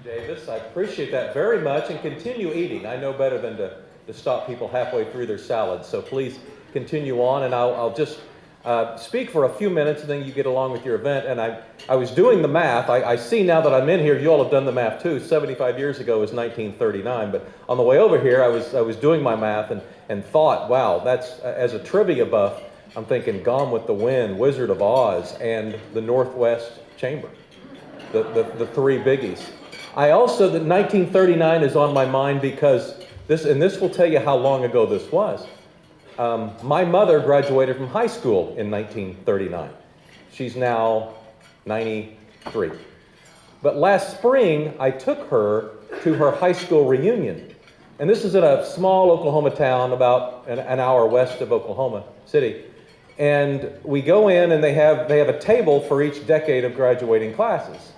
Davis. I appreciate that very much, and continue eating. I know better than to stop people halfway through their salad, so please continue on, and I'll just speak for a few minutes, and then you get along with your event. And I was doing the math. I see now that I'm in here, you all have done the math too. 75 years ago was 1939, but on the way over here, I was doing my math and thought, wow, that's, as a trivia buff, I'm thinking Gone with the Wind, Wizard of Oz, and the Northwest Chamber, the three biggies. I also, the 1939 is on my mind because this will tell you how long ago this was. My mother graduated from high school in 1939. She's now 93. But last spring, I took her to her high school reunion. And this is in a small Oklahoma town about an hour west of Oklahoma City. And we go in, and they have a table for each decade of graduating classes.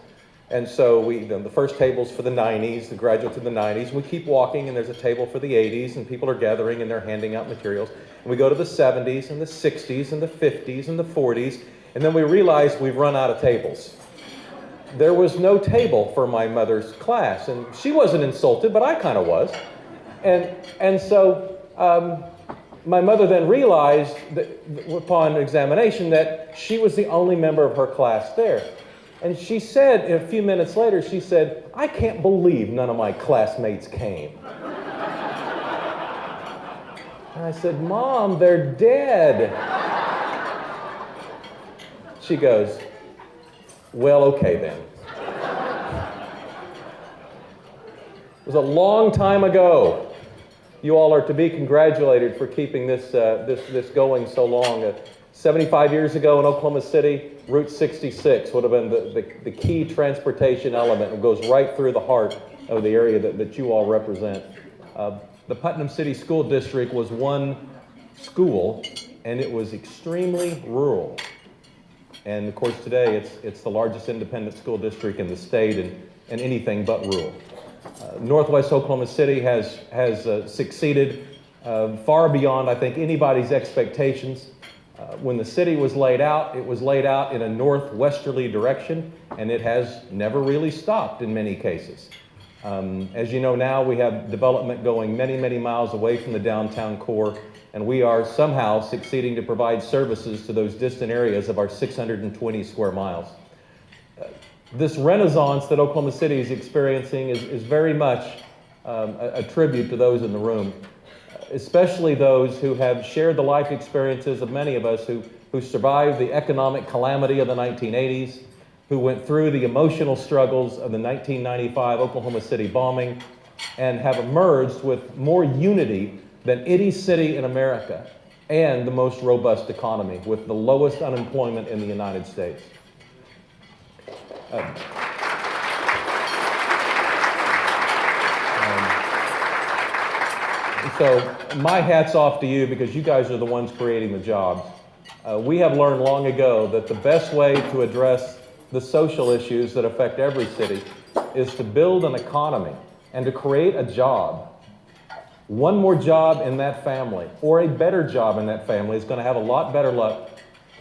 And so the first table's for the 90s, the graduates of the 90s. We keep walking, and there's a table for the 80s, and people are gathering, and they're handing out materials. And we go to the 70s, and the 60s, and the 50s, and the 40s, and then we realize we've run out of tables. There was no table for my mother's class, and she wasn't insulted, but I kind of was. And so my mother then realized that, upon examination, that she was the only member of her class there. And she said, a few minutes later, she said, "I can't believe none of my classmates came." And I said, "Mom, they're dead." She goes, "Well, okay then." It was a long time ago. You all are to be congratulated for keeping this going so long. 75 years ago in Oklahoma City, Route 66 would have been the key transportation element. It goes right through the heart of the area that you all represent. The Putnam City School District was one school, and it was extremely rural. And of course today it's the largest independent school district in the state and anything but rural. Northwest Oklahoma City has succeeded far beyond, I think, anybody's expectations. When the city was laid out, it was laid out in a northwesterly direction, and it has never really stopped in many cases. As you know now, we have development going many, many miles away from the downtown core, and we are somehow succeeding to provide services to those distant areas of our 620 square miles. This renaissance that Oklahoma City is experiencing is very much a tribute to those in the room, especially those who have shared the life experiences of many of us who survived the economic calamity of the 1980s, who went through the emotional struggles of the 1995 Oklahoma City bombing, and have emerged with more unity than any city in America and the most robust economy with the lowest unemployment in the United States. So my hat's off to you because you guys are the ones creating the jobs. We have learned long ago that the best way to address the social issues that affect every city is to build an economy and to create a job. One more job in that family or a better job in that family is going to have a lot better luck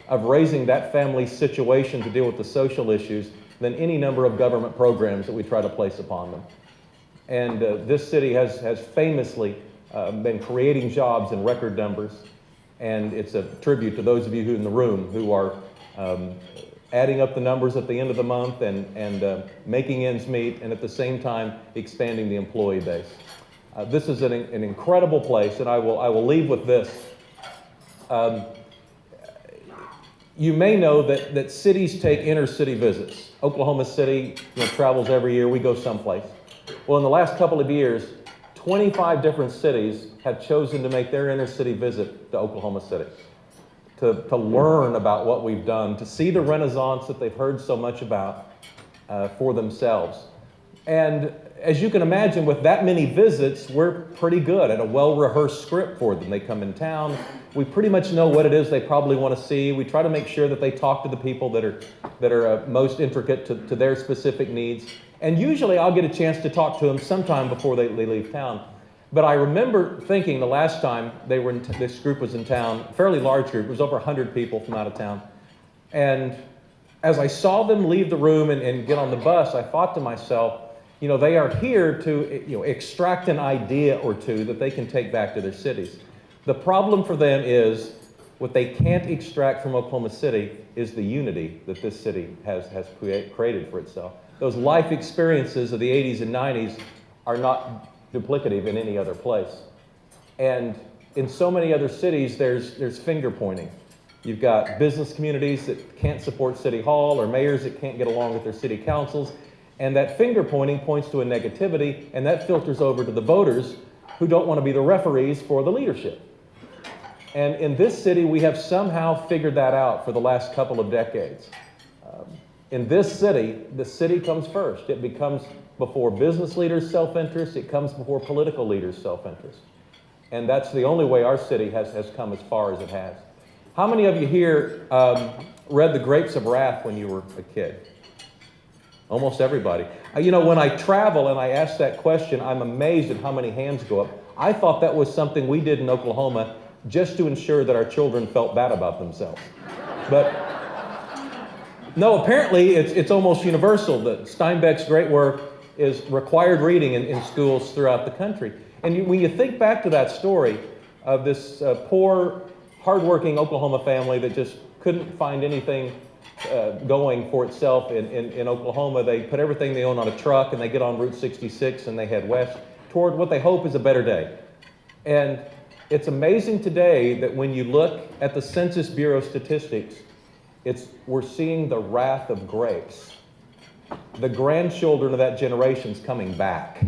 of raising that family's situation to deal with the social issues than any number of government programs that we try to place upon them. And this city has famously been creating jobs in record numbers, and it's a tribute to those of you who in the room who are adding up the numbers at the end of the month and making ends meet, and at the same time expanding the employee base. This is an incredible place, and I will leave with this. You may know that cities take inner city visits. Oklahoma City travels every year. We go someplace. Well, in the last couple of years, 25 different cities have chosen to make their inner city visit to Oklahoma City to learn about what we've done, to see the renaissance that they've heard so much about for themselves. And as you can imagine, with that many visits, we're pretty good at a well-rehearsed script for them. They come in town. We pretty much know what it is they probably want to see. We try to make sure that they talk to the people that are most intricate to their specific needs. And usually I'll get a chance to talk to them sometime before they leave town. But I remember thinking the last time this group was in town, a fairly large group, it was over 100 people from out of town. And as I saw them leave the room and get on the bus, I thought to myself, They are here to extract an idea or two that they can take back to their cities. The problem for them is what they can't extract from Oklahoma City is the unity that this city has created for itself. Those life experiences of the 80s and 90s are not duplicative in any other place. And in so many other cities, there's finger pointing. You've got business communities that can't support City Hall, or mayors that can't get along with their city councils, and that finger pointing points to a negativity, and that filters over to the voters who don't want to be the referees for the leadership. And in this city, we have somehow figured that out for the last couple of decades. In this city, the city comes first. It becomes before business leaders' self-interest. It comes before political leaders' self-interest. And that's the only way our city has come as far as it has. How many of you here read The Grapes of Wrath when you were a kid? Almost everybody. When I travel and I ask that question, I'm amazed at how many hands go up. I thought that was something we did in Oklahoma just to ensure that our children felt bad about themselves. But no, apparently it's almost universal. That Steinbeck's great work is required reading in schools throughout the country. And when you think back to that story of this poor, hardworking Oklahoma family that just couldn't find anything going for itself in Oklahoma, they put everything they own on a truck and they get on Route 66 and they head west toward what they hope is a better day. And it's amazing today that when you look at the Census Bureau statistics, we're seeing the wrath of grapes. The grandchildren of that generation's coming back.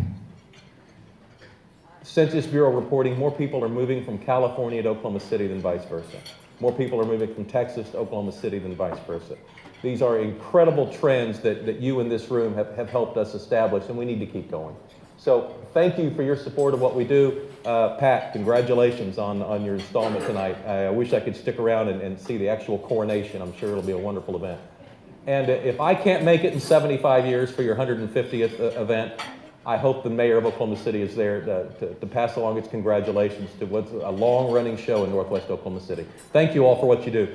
Census Bureau reporting more people are moving from California to Oklahoma City than vice versa. More people are moving from Texas to Oklahoma City than vice versa. These are incredible trends that you in this room have helped us establish, and we need to keep going. So thank you for your support of what we do. Pat, congratulations on your installment tonight. I wish I could stick around and see the actual coronation. I'm sure it'll be a wonderful event. And if I can't make it in 75 years for your 150th event, I hope the mayor of Oklahoma City is there to pass along its congratulations to what's a long-running show in Northwest Oklahoma City. Thank you all for what you do.